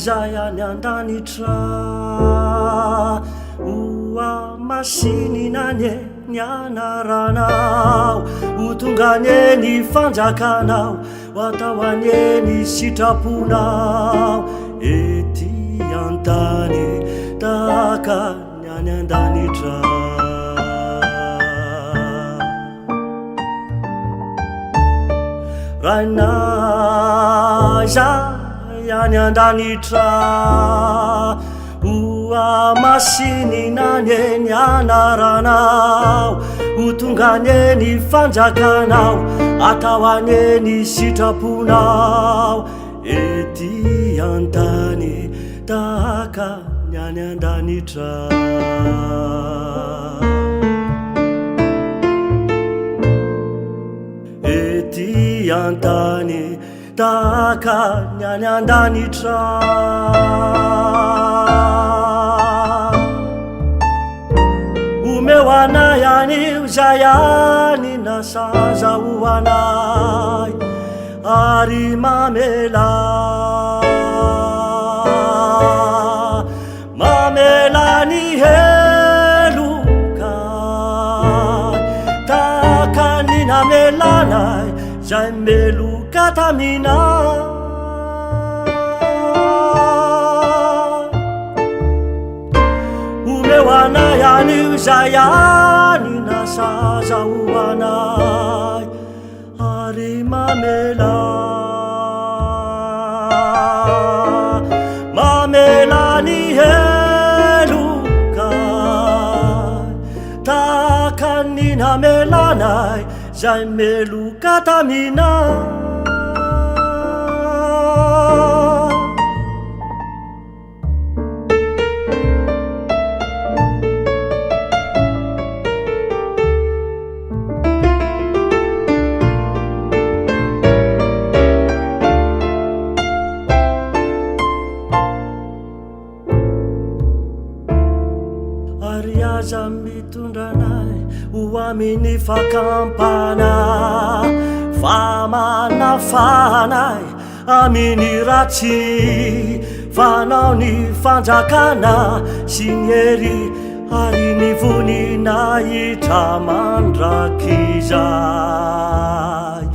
zay any an-danitra oa masininanye ny anaranao ho tonganye ny fanjakanao ho atao anye ny sitraponao ety an-tany tahaka ny any an-danitra rainay zay any an-danitra oa masininanye ny anaranao ho tonganye ny fanjakanao atao anye ny sitraponao ety an-tany tahaka ny any an-danitra ety an-tany tahaka ny any an-danitra omeo anay anio zay any nasaza ho anay ary mamela ny helokay tahaka ny namelanay zay meloka tamina omeo anay anio zay any nasaza ho anay ary mamela ny helokay tahaka ny namelanay zay meloka tamina ary aza mitondranay ho amin'ny fakampana famanafanay amin'ny ratsy fanao ny fanjakana sy ny hery ary ny voninahitra mandrakizay